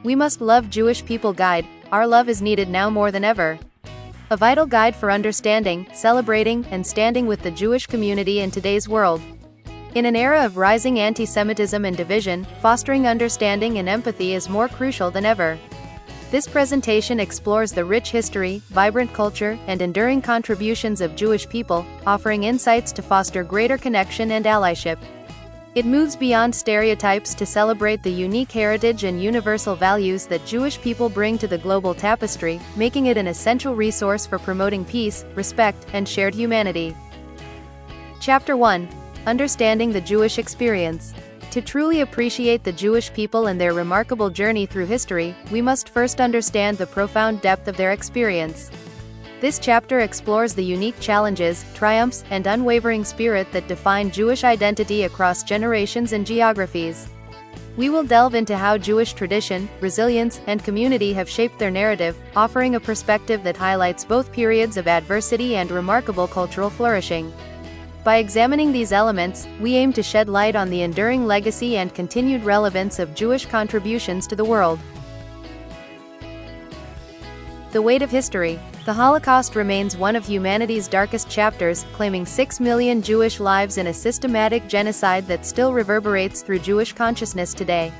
We Must Love Jewish People Guide, Our Love is Needed Now More Than Ever. A vital guide for understanding, celebrating, and standing with the Jewish community in today's world. In an era of rising anti-Semitism and division, fostering understanding and empathy is more crucial than ever. This presentation explores the rich history, vibrant culture, and enduring contributions of Jewish people, offering insights to foster greater connection and allyship. It moves beyond stereotypes to celebrate the unique heritage and universal values that Jewish people bring to the global tapestry, making it an essential resource for promoting peace, respect, and shared humanity. Chapter 1. Understanding the Jewish Experience. To truly appreciate the Jewish people and their remarkable journey through history, we must first understand the profound depth of their experience. This chapter explores the unique challenges, triumphs, and unwavering spirit that define Jewish identity across generations and geographies. We will delve into how Jewish tradition, resilience, and community have shaped their narrative, offering a perspective that highlights both periods of adversity and remarkable cultural flourishing. By examining these elements, we aim to shed light on the enduring legacy and continued relevance of Jewish contributions to the world. The weight of history. The Holocaust remains one of humanity's darkest chapters, claiming 6 million Jewish lives in a systematic genocide that still reverberates through Jewish consciousness today.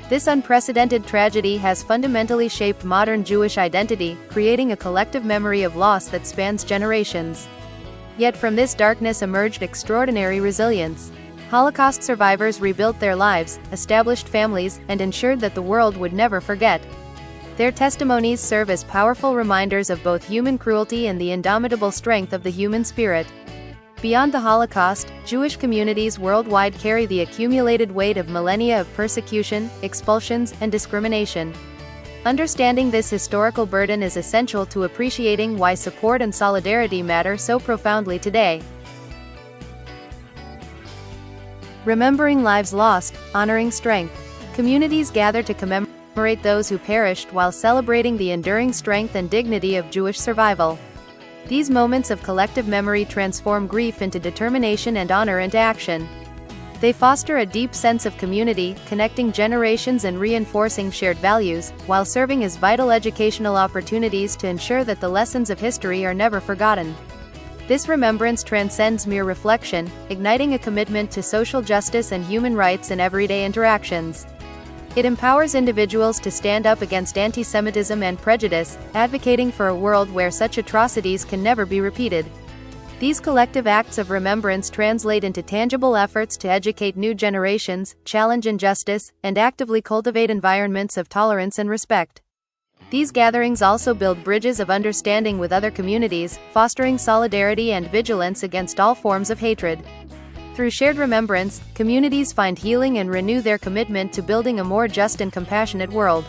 This unprecedented tragedy has fundamentally shaped modern Jewish identity, creating a collective memory of loss that spans generations. Yet from this darkness emerged extraordinary resilience. Holocaust survivors rebuilt their lives, established families, and ensured that the world would never forget. Their testimonies serve as powerful reminders of both human cruelty and the indomitable strength of the human spirit. Beyond the Holocaust, Jewish communities worldwide carry the accumulated weight of millennia of persecution, expulsions, and discrimination. Understanding this historical burden is essential to appreciating why support and solidarity matter so profoundly today. Remembering lives lost, honoring strength. Communities gather to commemorate those who perished while celebrating the enduring strength and dignity of Jewish survival. These moments of collective memory transform grief into determination and honor into action. They foster a deep sense of community, connecting generations and reinforcing shared values, while serving as vital educational opportunities to ensure that the lessons of history are never forgotten. This remembrance transcends mere reflection, igniting a commitment to social justice and human rights in everyday interactions. It empowers individuals to stand up against anti-Semitism and prejudice, advocating for a world where such atrocities can never be repeated. These collective acts of remembrance translate into tangible efforts to educate new generations, challenge injustice, and actively cultivate environments of tolerance and respect. These gatherings also build bridges of understanding with other communities, fostering solidarity and vigilance against all forms of hatred. Through shared remembrance, communities find healing and renew their commitment to building a more just and compassionate world.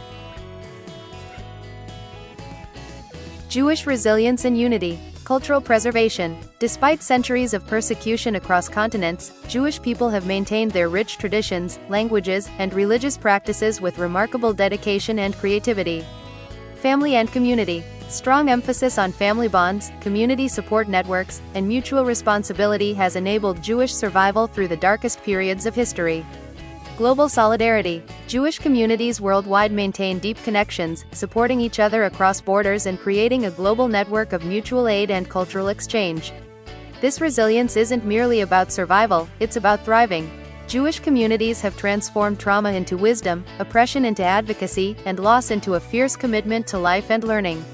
Jewish resilience and unity. Cultural preservation. Despite centuries of persecution across continents, Jewish people have maintained their rich traditions, languages, and religious practices with remarkable dedication and creativity. Family and community. Strong emphasis on family bonds, community support networks, and mutual responsibility has enabled Jewish survival through the darkest periods of history. Global solidarity. Jewish communities worldwide maintain deep connections, supporting each other across borders and creating a global network of mutual aid and cultural exchange. This resilience isn't merely about survival, it's about thriving. Jewish communities have transformed trauma into wisdom, oppression into advocacy, and loss into a fierce commitment to life and learning.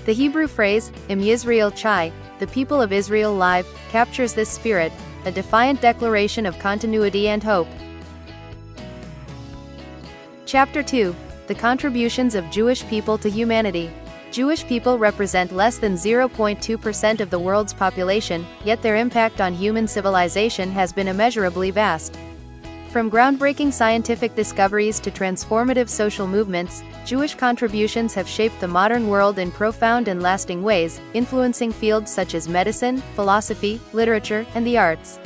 The Hebrew phrase, Im Yisrael Chai, the people of Israel live, captures this spirit, a defiant declaration of continuity and hope. Chapter 2. The contributions of Jewish people to humanity. Jewish people represent less than 0.2% of the world's population, yet their impact on human civilization has been immeasurably vast. From groundbreaking scientific discoveries to transformative social movements, Jewish contributions have shaped the modern world in profound and lasting ways, influencing fields such as medicine, philosophy, literature, and the arts.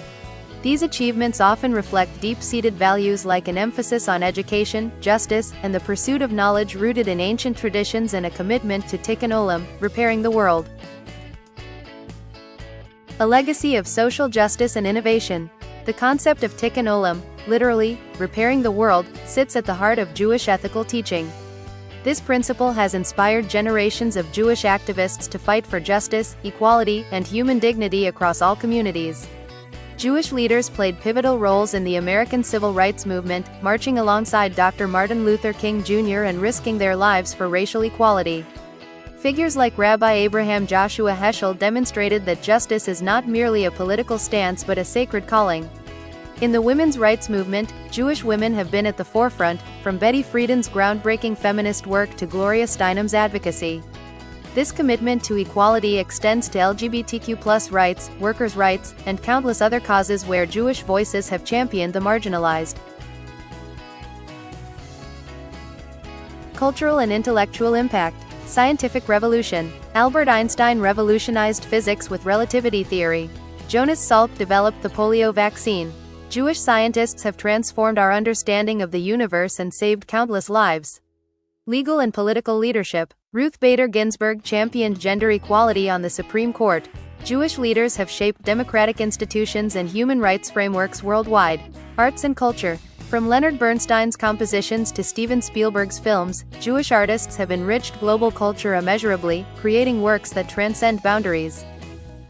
These achievements often reflect deep-seated values like an emphasis on education, justice, and the pursuit of knowledge rooted in ancient traditions and a commitment to tikkun olam, repairing the world. A legacy of social justice and innovation. The concept of tikkun olam, literally, repairing the world, sits at the heart of Jewish ethical teaching. This principle has inspired generations of Jewish activists to fight for justice, equality, and human dignity across all communities. Jewish leaders played pivotal roles in the American Civil Rights Movement, marching alongside Dr. Martin Luther King Jr. and risking their lives for racial equality. Figures like Rabbi Abraham Joshua Heschel demonstrated that justice is not merely a political stance but a sacred calling. In the women's rights movement, Jewish women have been at the forefront, from Betty Friedan's groundbreaking feminist work to Gloria Steinem's advocacy. This commitment to equality extends to LGBTQ+ rights, workers' rights, and countless other causes where Jewish voices have championed the marginalized. Cultural and intellectual impact. Scientific revolution. Albert Einstein revolutionized physics with relativity theory. Jonas Salk developed the polio vaccine. Jewish scientists have transformed our understanding of the universe and saved countless lives. Legal and political leadership. Ruth Bader Ginsburg championed gender equality on the Supreme Court. Jewish leaders have shaped democratic institutions and human rights frameworks worldwide. Arts and culture. From Leonard Bernstein's compositions to Steven Spielberg's films, Jewish artists have enriched global culture immeasurably, creating works that transcend boundaries.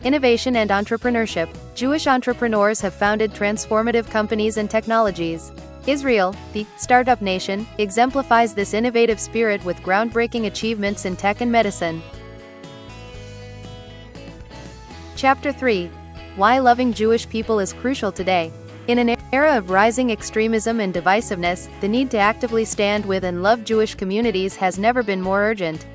Innovation and entrepreneurship. Jewish entrepreneurs have founded transformative companies and technologies. Israel, the startup nation, exemplifies this innovative spirit with groundbreaking achievements in tech and medicine. Chapter 3. Why loving Jewish people is crucial today. In an era of rising extremism and divisiveness, the need to actively stand with and love Jewish communities has never been more urgent.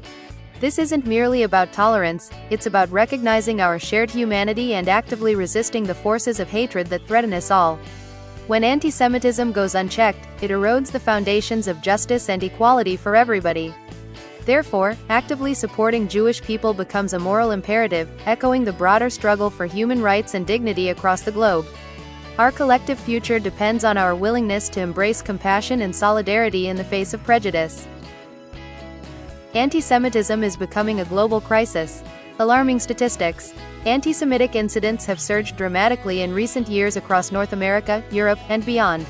This isn't merely about tolerance, it's about recognizing our shared humanity and actively resisting the forces of hatred that threaten us all. When antisemitism goes unchecked, it erodes the foundations of justice and equality for everybody. Therefore, actively supporting Jewish people becomes a moral imperative, echoing the broader struggle for human rights and dignity across the globe. Our collective future depends on our willingness to embrace compassion and solidarity in the face of prejudice. Antisemitism is becoming a global crisis. Alarming statistics. Anti-Semitic incidents have surged dramatically in recent years across North America, Europe, and beyond.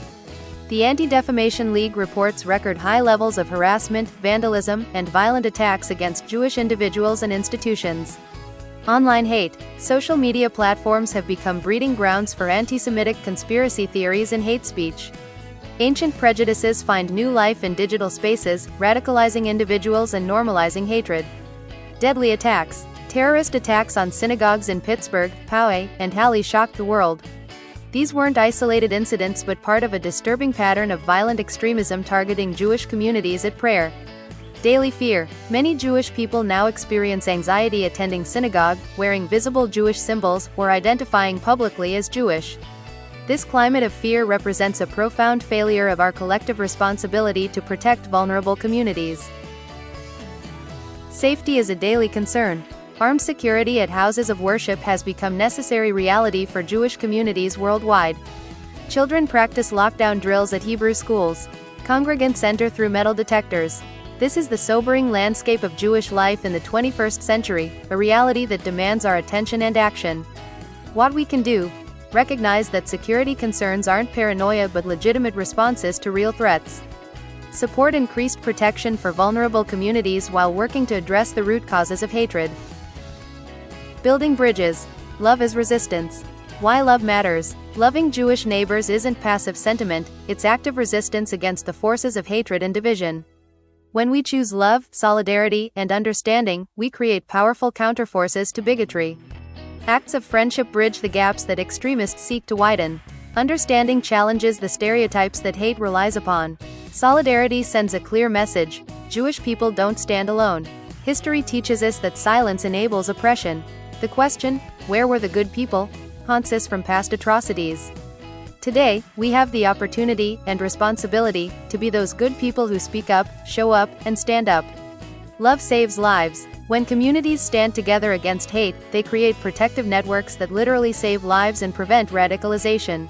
The Anti-Defamation League reports record high levels of harassment, vandalism, and violent attacks against Jewish individuals and institutions. Online hate. Social media platforms have become breeding grounds for anti-Semitic conspiracy theories and hate speech. Ancient prejudices find new life in digital spaces, radicalizing individuals and normalizing hatred. Deadly attacks. Terrorist attacks on synagogues in Pittsburgh, Poway, and Halle shocked the world. These weren't isolated incidents but part of a disturbing pattern of violent extremism targeting Jewish communities at prayer. Daily fear. Many Jewish people now experience anxiety attending synagogue, wearing visible Jewish symbols, or identifying publicly as Jewish. This climate of fear represents a profound failure of our collective responsibility to protect vulnerable communities. Safety is a daily concern. Armed security at houses of worship has become necessary reality for Jewish communities worldwide. Children practice lockdown drills at Hebrew schools. Congregants enter through metal detectors. This is the sobering landscape of Jewish life in the 21st century, a reality that demands our attention and action. What we can do: recognize that security concerns aren't paranoia but legitimate responses to real threats. Support increased protection for vulnerable communities while working to address the root causes of hatred. Building bridges. Love is resistance. Why love matters. Loving Jewish neighbors isn't passive sentiment, it's active resistance against the forces of hatred and division. When we choose love, solidarity, and understanding, we create powerful counterforces to bigotry. Acts of friendship bridge the gaps that extremists seek to widen. Understanding challenges the stereotypes that hate relies upon. Solidarity sends a clear message: Jewish people don't stand alone. History teaches us that silence enables oppression. The question, where were the good people, haunts us from past atrocities. Today, we have the opportunity and responsibility to be those good people who speak up, show up, and stand up. Love saves lives. When communities stand together against hate, they create protective networks that literally save lives and prevent radicalization.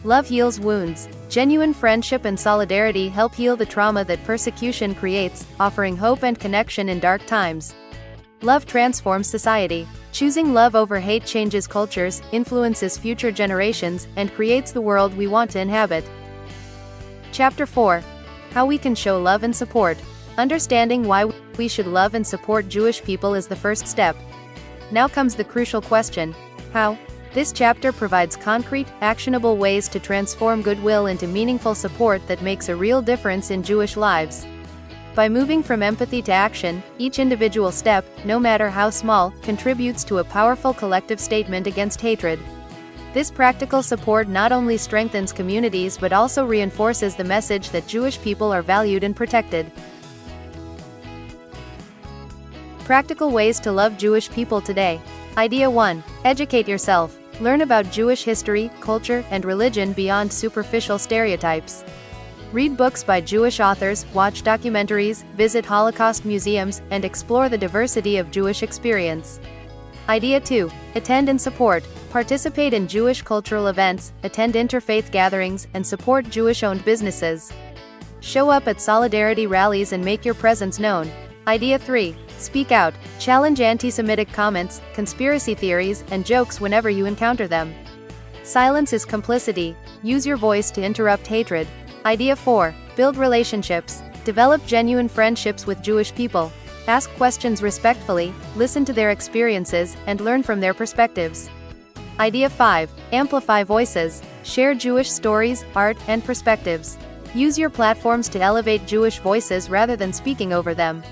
Love heals wounds. Genuine friendship and solidarity help heal the trauma that persecution creates, offering hope and connection in dark times. Love transforms society. Choosing love over hate changes cultures, influences future generations, and creates the world we want to inhabit. Chapter 4. How we can show love and support. Understanding why we should love and support Jewish people is the first step. Now comes the crucial question: how? This chapter provides concrete, actionable ways to transform goodwill into meaningful support that makes a real difference in Jewish lives. By moving from empathy to action, each individual step, no matter how small, contributes to a powerful collective statement against hatred. This practical support not only strengthens communities but also reinforces the message that Jewish people are valued and protected. Practical ways to love Jewish people today. Idea 1. Educate yourself. Learn about Jewish history, culture, and religion beyond superficial stereotypes. Read books by Jewish authors, watch documentaries, visit Holocaust museums, and explore the diversity of Jewish experience. Idea 2. Attend and support. Participate in Jewish cultural events, attend interfaith gatherings, and support Jewish-owned businesses. Show up at solidarity rallies and make your presence known. Idea 3. Speak out. Challenge anti-Semitic comments, conspiracy theories, and jokes whenever you encounter them. Silence is complicity. Use your voice to interrupt hatred. Idea 4. Build relationships. Develop genuine friendships with Jewish people. Ask questions respectfully, listen to their experiences, and learn from their perspectives. Idea 5. Amplify voices. Share Jewish stories, art, and perspectives. Use your platforms to elevate Jewish voices rather than speaking over them.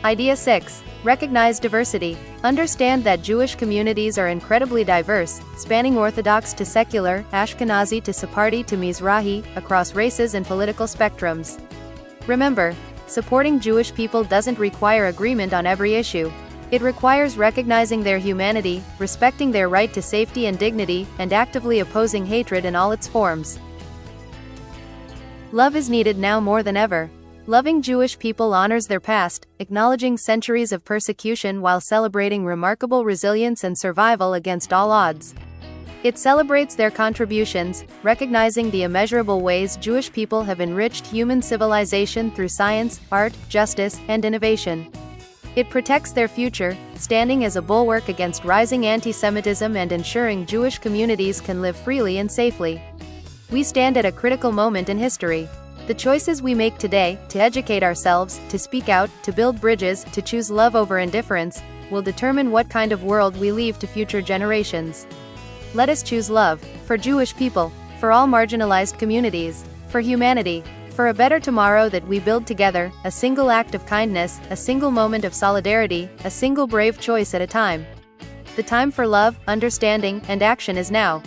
Idea 6. Recognize diversity. Understand that Jewish communities are incredibly diverse, spanning Orthodox to secular, Ashkenazi to Sephardi to Mizrahi, across races and political spectrums. Remember, supporting Jewish people doesn't require agreement on every issue. It requires recognizing their humanity, respecting their right to safety and dignity, and actively opposing hatred in all its forms. Love is needed now more than ever. Loving Jewish people honors their past, acknowledging centuries of persecution while celebrating remarkable resilience and survival against all odds. It celebrates their contributions, recognizing the immeasurable ways Jewish people have enriched human civilization through science, art, justice, and innovation. It protects their future, standing as a bulwark against rising antisemitism and ensuring Jewish communities can live freely and safely. We stand at a critical moment in history. The choices we make today, to educate ourselves, to speak out, to build bridges, to choose love over indifference, will determine what kind of world we leave to future generations. Let us choose love, for Jewish people, for all marginalized communities, for humanity, for a better tomorrow that we build together, a single act of kindness, a single moment of solidarity, a single brave choice at a time. The time for love, understanding, and action is now.